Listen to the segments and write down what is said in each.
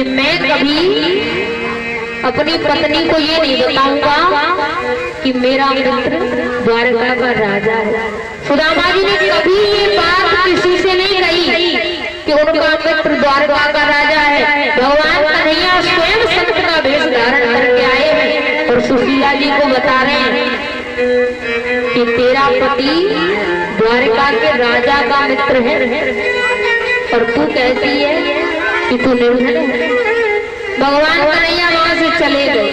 कि मैं कभी अपनी पत्नी को ये नहीं बताऊंगा कि मेरा मित्र द्वारका का राजा है। सुदामा जी ने कभी ये बात किसी से नहीं कही कि उनका मित्र द्वारका का राजा है। भगवान कन्हैया स्वयं संत का वेश धारण करके आए हैं और सुशीला जी को बता रहे हैं कि तेरा पति द्वारका के राजा का मित्र है और तू कहती है कि तू निर्धन है। भगवान कन्हैया वहां से चले गए।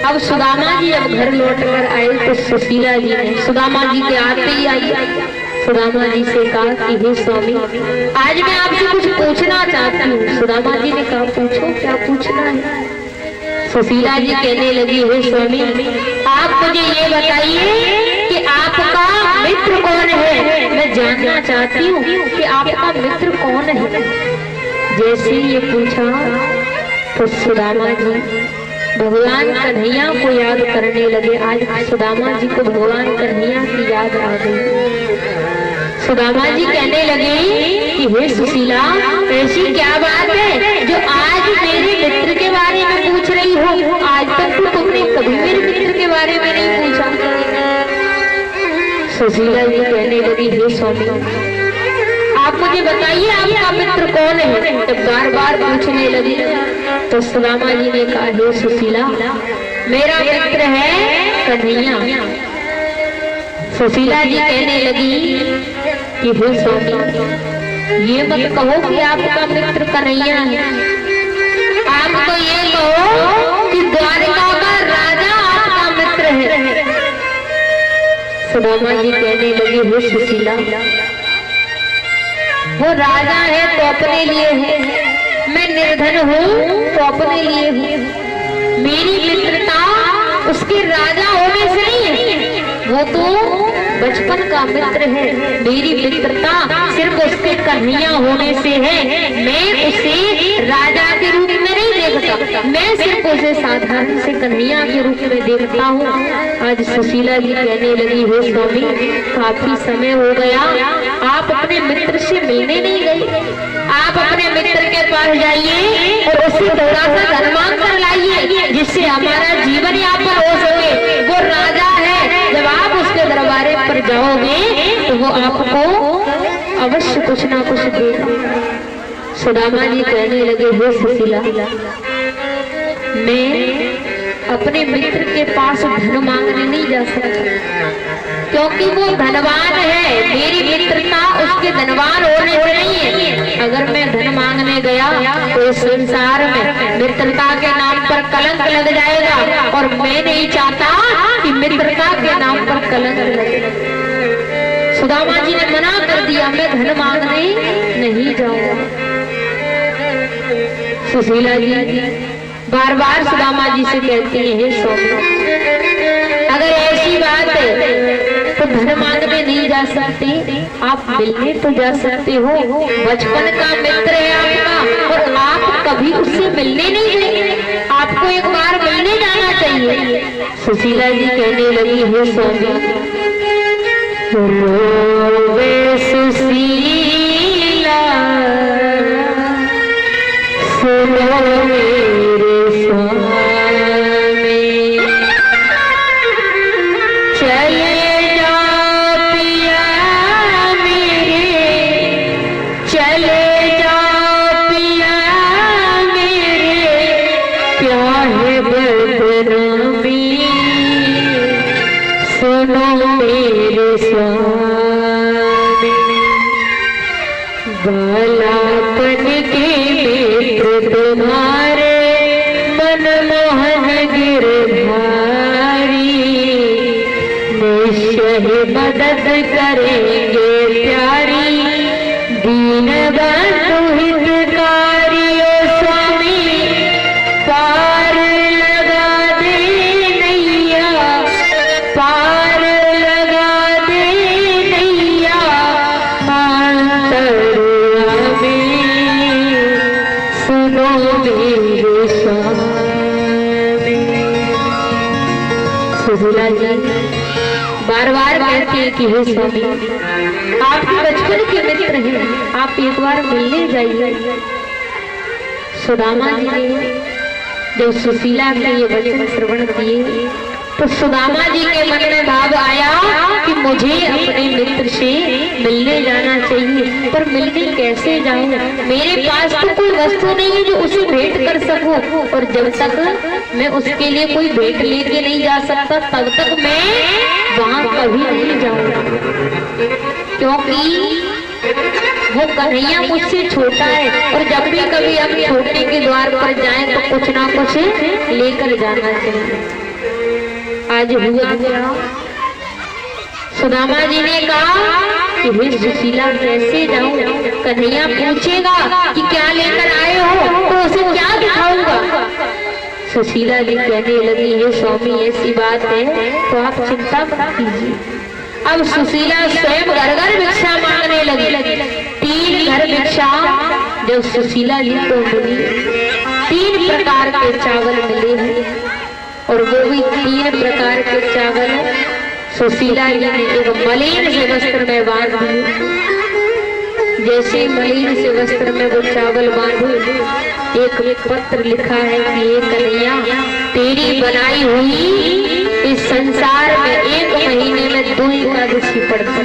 अब सुदामा जी जब घर लौट कर आए तो सुशीला जी ने सुदामा जी के आते ही आई सुदामा जी से कहा कि हे स्वामी, आज मैं आपसे कुछ पूछना चाहती हूँ। सुदामा जी ने कहा पूछो, क्या पूछना है। सुशीला जी कहने लगी हे स्वामी, आप मुझे ये बताइए कि आपका मित्र कौन है। मैं जानना चाहती हूँ कि आपका मित्र कौन है। जैसे ये पूछा तो सुदामा जी भगवान कन्हैया को याद करने लगे। आज सुदामा जी को भगवान कन्हैया की याद आ गई। सुदामा जी कहने लगे कि हे सुशीला, ऐसी क्या बात है जो आज मेरे मित्र के बारे में पूछ रही हो। आज तक तो तुमने कभी मेरे मित्र के बारे में नहीं पूछा। सुशीला जी कहने लगी हे स्वामी, आप मुझे बताइए आपका मित्र कौन है। जब बार बार पूछने लगी तो सुदामा जी ने कहा हे सुशीला, मेरा मित्र है कन्हैया। सुशीला जी कहने लगी कि हे स्वामी, ये मत कहो कि आपका मित्र कन्हैया है, आप तो ये कहो कि द्वारका का राजा आपका मित्र है। सुदामा जी कहने लगी हे सुशीला, वो राजा है तो अपने लिए है, मैं निर्धन हूँ तो अपने लिए हूँ। मेरी मित्रता उसके राजा होने से नहीं है, वो तो बचपन का मित्र है। मेरी मित्रता सिर्फ उसके कन्हैया होने से है। मैं उसे राजा के रूप में नहीं देखता, मैं सिर्फ उसे साधारण से कन्हैया के रूप में देखता हूँ। आज सुशीला जी कहने लगी हे स्वामी, काफी समय हो गया, आप अपने मित्र से मिलने नहीं गए। आप अपने मित्र के पास जाइए और उसे थोड़ा सा धन मांग कर लाइए जिससे हमारा जीवन यापन हो सके। वो राजा है, जब आप उसके दरबारे पर जाओगे तो वो आपको अवश्य कुछ ना कुछ देगा। सुदामा जी कहने लगे हे सुशीला, मैं अपने मित्र के पास धन मांगने नहीं जा सकता क्योंकि वो धनवान है। मेरी मित्रता उसके धनवान होने से नहीं है। अगर मैं धन मांगने गया तो इस संसार में मित्रता के नाम पर कलंक लग जाएगा और मैं नहीं चाहता कि मित्रता के नाम पर कलंक लगे। सुदामा जी ने मना कर दिया, मैं धन मांगने नहीं जाऊंगा। सुशीला जी बार बार सुदामा जी से कहती है हे स्वामी, अगर ऐसी बात है तो धन मांगने नहीं जा सकते, आप मिलने तो जा सकते हो। बचपन का मित्र है आपका और आप कभी उससे मिलने नहीं गए, आपको एक बार मिलने जाना चाहिए। सुशीला जी कहने लगी हे स्वामी, रोवे सुशीला सुनो मेरे स्वामी, चले जाओ पिया मेरे, चले जाओ पिया मेरे, क्या है बदनामी सुनो मेरे स्वामी। बालापन के मित्र तुम्हारे मनमोहन गिरधारी, निश्चय मदद करेंगे प्यारी, दीन बंधु हितकारी। ओ स्वामी पार लगा दे नैया, पार लगा दे नैया, अंतरिया में सुनो मेरे स्वामी। सुशीला जी बार बार कहती है कि हे स्वामी, आप बचपन के मित्र हैं, आप एक बार मिलने जाइए। सुदामा जी ने जब सुशीला के ये वचन श्रवण किए तो सुदामा जी के मन में भाव आया कि मुझे अपने मित्र से मिलने जाना चाहिए, पर मिलने कैसे जाऊं? मेरे पास तो कोई वस्तु नहीं है जो उसे भेंट कर सकूं, और जब तक मैं उसके लिए कोई भेंट लेके नहीं जा सकता तब तक मैं वहां कभी नहीं जाऊंगा, क्योंकि वो कन्हैया मुझसे छोटा है और जब भी कभी हम छोटे के द्वार पर जाएं तो कुछ ना कुछ लेकर जाना चाहिए। आज हुआ क्या? सुदामा जी ने कहा कि हे सुशीला कैसे जाऊं? कन्हैया पूछेगा कि क्या लेकर आए हो तो उसे क्या दिखाऊंगा? सुशीला जी कहने लगी, हे स्वामी ऐसी बात है तो आप चिंता मत कीजिए। अब सुशीला स्वयं घर घर भिक्षा मांगने लगी। 3 घर भिक्षा जब सुशीला जी को मिली, 3 प्रकार के चावल मिले हैं, और वो भी 3 प्रकार के चावल सुशीला जी ने एक मलिन से वस्त्र में बांध दिए। जैसे मलिन से वस्त्र में वो चावल बांधे, एक पत्र लिखा है कि ये कन्हैया तेरी बनाई हुई इस संसार में 1 महीने में 2 एकादशी पढ़ते,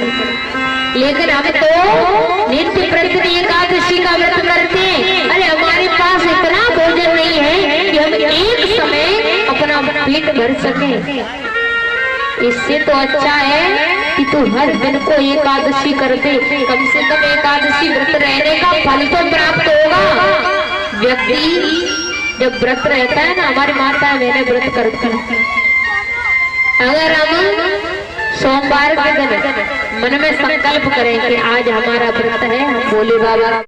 लेकिन हम तो नित्य प्रतिदिन एकादशी का व्रत करते हैं। अरे हमारे पास इतना भोजन नहीं है कि हम एक समय अपना पेट भर सके। इससे तो अच्छा है कि तू हर दिन को एकादशी कर दे, कम से कम एकादशी व्रत रहने का फल तो प्राप्त होगा। व्यक्ति जब व्रत रहता है ना, हमारी माता मैंने व्रत करती है, अगर हम सोमवार के दिन मन में संकल्प करें कि आज हमारा व्रत है, हम भोले बाबा